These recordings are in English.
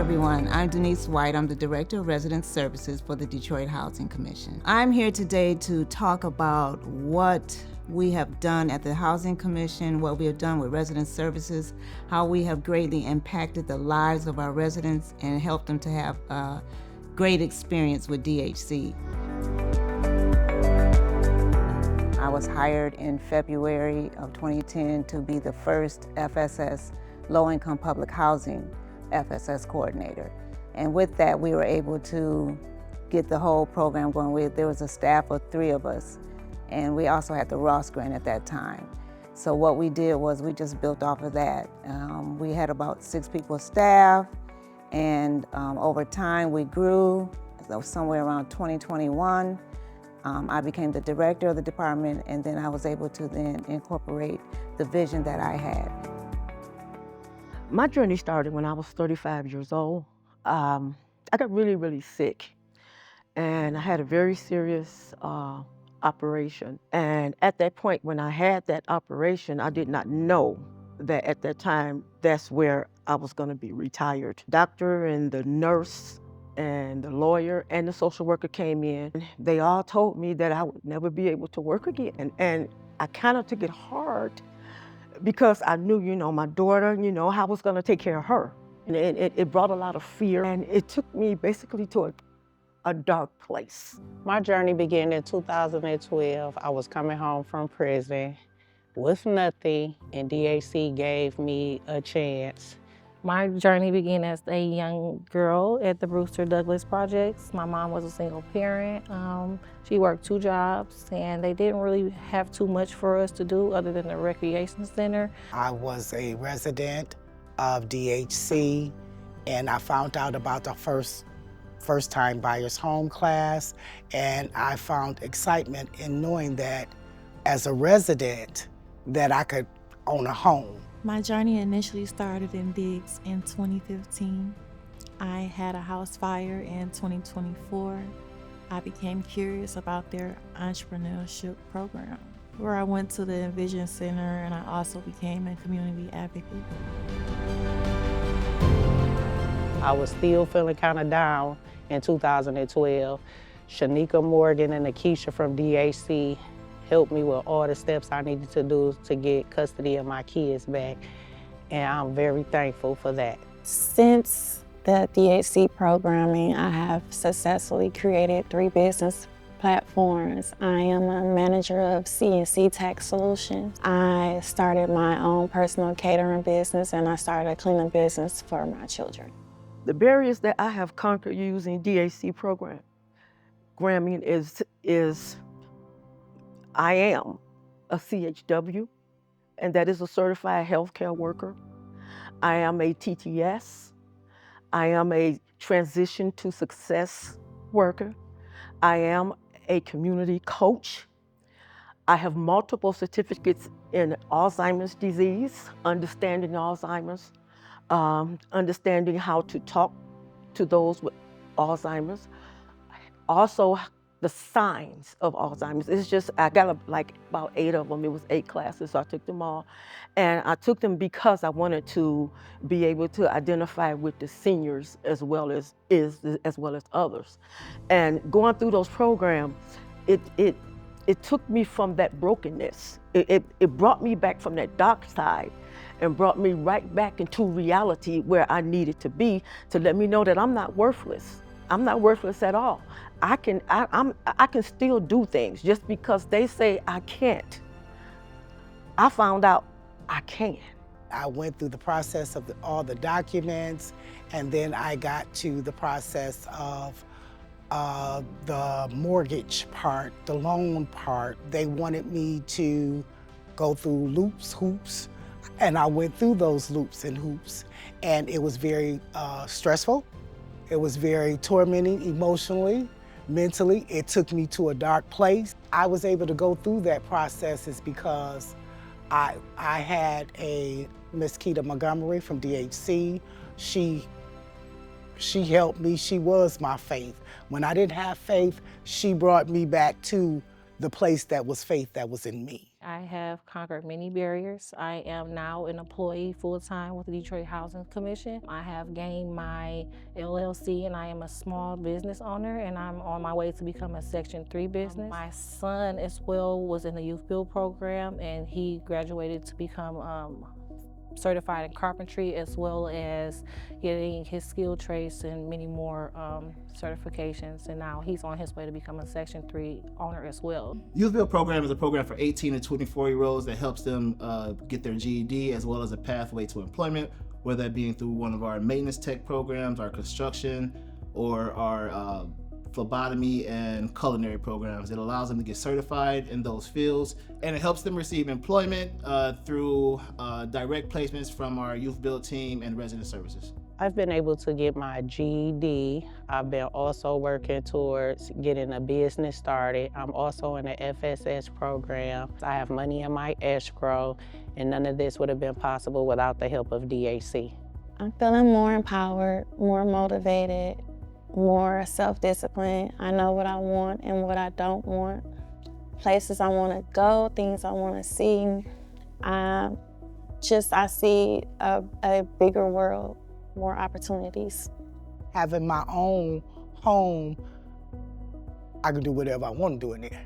everyone. I'm Denise White. I'm the Director of Resident Services for the Detroit Housing Commission. I'm here today to talk about what we have done at the Housing Commission, what we have done with resident services, how we have greatly impacted the lives of our residents and helped them to have a great experience with DHC. I was hired in February of 2010 to be the first FSS low-income public housing FSS coordinator. And with that, we were able to get the whole program going. There was a staff of 3 of us, and we also had the Ross Grant at that time. So what we did was we just built off of that. We had about 6 people staff, and over time we grew. So somewhere around 2021, I became the director of the department, and then I was able to then incorporate the vision that I had. My journey started when I was 35 years old. I got really, really sick, and I had a very serious operation. And at that point, when I had that operation, I did not know that at that time, that's where I was gonna be retired. Doctor and the nurse and the lawyer and the social worker came in. They all told me that I would never be able to work again. And I kind of took it hard because I knew, my daughter, how I was gonna take care of her. And it brought a lot of fear, and it took me basically to a dark place. My journey began in 2012. I was coming home from prison with nothing, and DHC gave me a chance. My journey began as a young girl at the Brewster Douglass Projects. My mom was a single parent. She worked 2 jobs, and they didn't really have too much for us to do other than the recreation center. I was a resident of DHC, and I found out about the first-time buyers home class, and I found excitement in knowing that as a resident that I could own a home. My journey initially started in Diggs in 2015. I had a house fire in 2024. I became curious about their entrepreneurship program, where I went to the Envision Center, and I also became a community advocate. I was still feeling kind of down in 2012. Shanika Morgan and Akeisha from DHC helped me with all the steps I needed to do to get custody of my kids back, and I'm very thankful for that. Since the DHC programming, I have successfully created 3 business platforms. I am a manager of CNC Tax Solutions. I started my own personal catering business, and I started a cleaning business for my children. The barriers that I have conquered using DHC programming is I am a CHW, and that is a certified healthcare worker. I am a TTS. I am a transition to success worker. I am a community coach. I have multiple certificates in Alzheimer's disease, understanding Alzheimer's, understanding how to talk to those with Alzheimer's. Also, the signs of Alzheimer's. It's just, I got like about 8 of them. It was 8 classes, so I took them all. And I took them because I wanted to be able to identify with the seniors as well as others. And going through those programs, it took me from that brokenness. It brought me back from that dark side and brought me right back into reality where I needed to be, to let me know that I'm not worthless. I'm not worthless at all. I can still do things just because they say I can't. I found out I can. I went through the process of all the documents, and then I got to the process of the mortgage part, the loan part. They wanted me to go through hoops, and I went through those loops and hoops, and it was very stressful. It was very tormenting emotionally, mentally. It took me to a dark place. I was able to go through that process is because I had a Miss Keita Montgomery from DHC. She helped me. She was my faith. When I didn't have faith, she brought me back to the place that was faith that was in me. I have conquered many barriers. I am now an employee full-time with the Detroit Housing Commission. I have gained my LLC and I am a small business owner, and I'm on my way to become a Section 3 business. My son as well was in the Youth Build program, and he graduated to become certified in carpentry, as well as getting his skill trades and many more certifications, and now he's on his way to become a Section 3 owner as well. Youth Build program is a program for 18 to 24-year-olds that helps them get their GED as well as a pathway to employment, whether that being through one of our maintenance tech programs, our construction, or our phlebotomy and culinary programs. It allows them to get certified in those fields, and it helps them receive employment through direct placements from our Youth Build team and resident services. I've been able to get my GED. I've been also working towards getting a business started. I'm also in the FSS program. I have money in my escrow, and none of this would have been possible without the help of DAC. I'm feeling more empowered, more motivated, more self-disciplined. I know what I want and what I don't want, places I want to go, things I want to see. I see a bigger world, more opportunities. Having my own home, I can do whatever I want to do in there.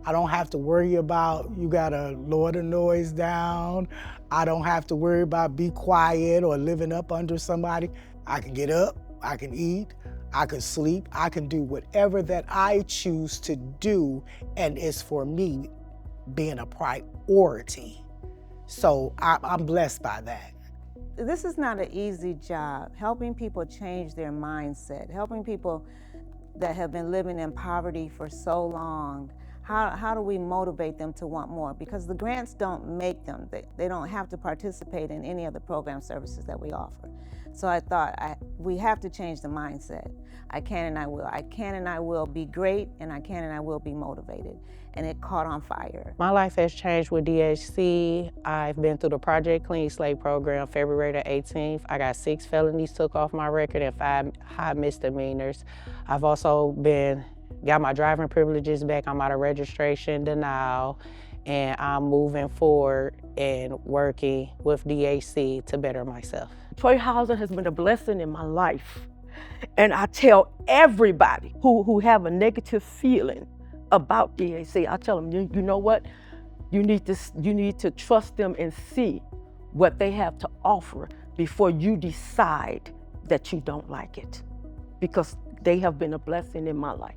I don't have to worry about, you gotta lower the noise down. I don't have to worry about be quiet or living up under somebody. I can get up, I can eat, I can sleep, I can do whatever that I choose to do, and it's for me being a priority. So I'm blessed by that. This is not an easy job. Helping people change their mindset, helping people that have been living in poverty for so long, how do we motivate them to want more? Because the grants don't make them. They don't have to participate in any of the program services that we offer. So I thought we have to change the mindset. I can and I will. I can and I will be great, and I can and I will be motivated. And it caught on fire. My life has changed with DHC. I've been through the Project Clean Slate program February the 18th. I got 6 felonies took off my record and 5 high misdemeanors. I've also got my driving privileges back. I'm out of registration denial, and I'm moving forward and working with DHC to better myself. Detroit Housing has been a blessing in my life. And I tell everybody who have a negative feeling about DHC, I tell them, you know what? You need to trust them and see what they have to offer before you decide that you don't like it, because they have been a blessing in my life.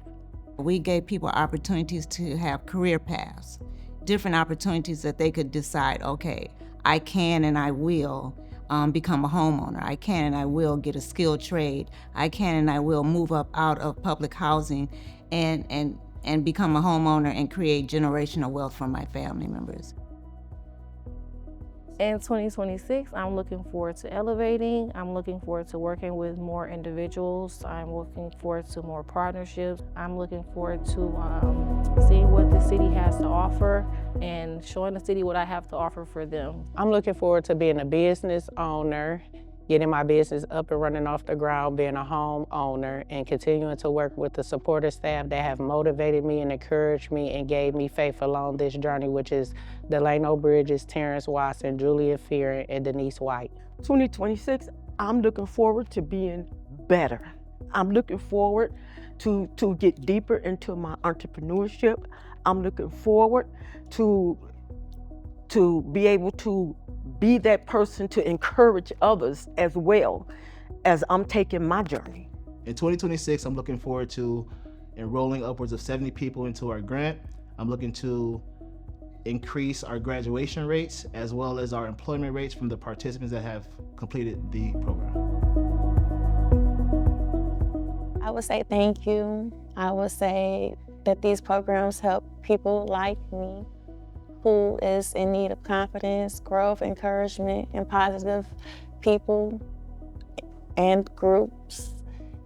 We gave people opportunities to have career paths, different opportunities that they could decide, okay, I can and I will become a homeowner. I can and I will get a skilled trade. I can and I will move up out of public housing and become a homeowner and create generational wealth for my family members. In 2026, I'm looking forward to elevating. I'm looking forward to working with more individuals. I'm looking forward to more partnerships. I'm looking forward to seeing what the city has to offer and showing the city what I have to offer for them. I'm looking forward to being a business owner, getting my business up and running off the ground, being a home owner, and continuing to work with the supportive staff that have motivated me and encouraged me and gave me faith along this journey, which is Delano Bridges, Terrence Watson, Julia Fearon, and Denise White. 2026, I'm looking forward to being better. I'm looking forward to get deeper into my entrepreneurship. I'm looking forward to be able to be that person to encourage others as well as I'm taking my journey. In 2026, I'm looking forward to enrolling upwards of 70 people into our grant. I'm looking to increase our graduation rates as well as our employment rates from the participants that have completed the program. I would say thank you. I would say that these programs help people like me who is in need of confidence, growth, encouragement, and positive people and groups.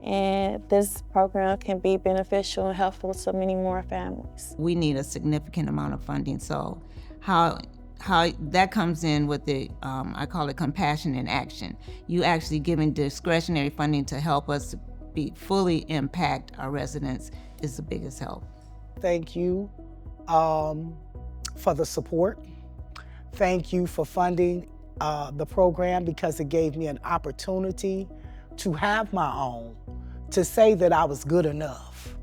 And this program can be beneficial and helpful to many more families. We need a significant amount of funding, so how that comes in with the, I call it compassion in action. You actually giving discretionary funding to help us fully impact our residents is the biggest help. Thank you for the support. Thank you for funding the program, because it gave me an opportunity to have my own, to say that I was good enough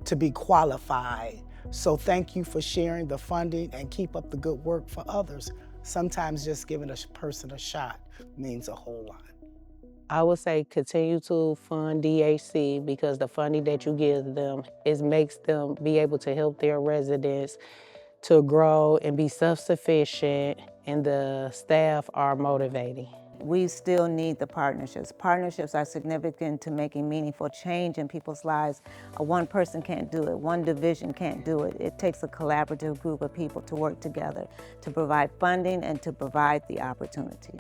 to be qualified. So thank you for sharing the funding, and keep up the good work for others. Sometimes just giving a person a shot means a whole lot. I would say continue to fund DHC, because the funding that you give them makes them be able to help their residents to grow and be self-sufficient, and the staff are motivating. We still need the partnerships. Partnerships are significant to making meaningful change in people's lives. One person can't do it, one division can't do it. It takes a collaborative group of people to work together to provide funding and to provide the opportunity.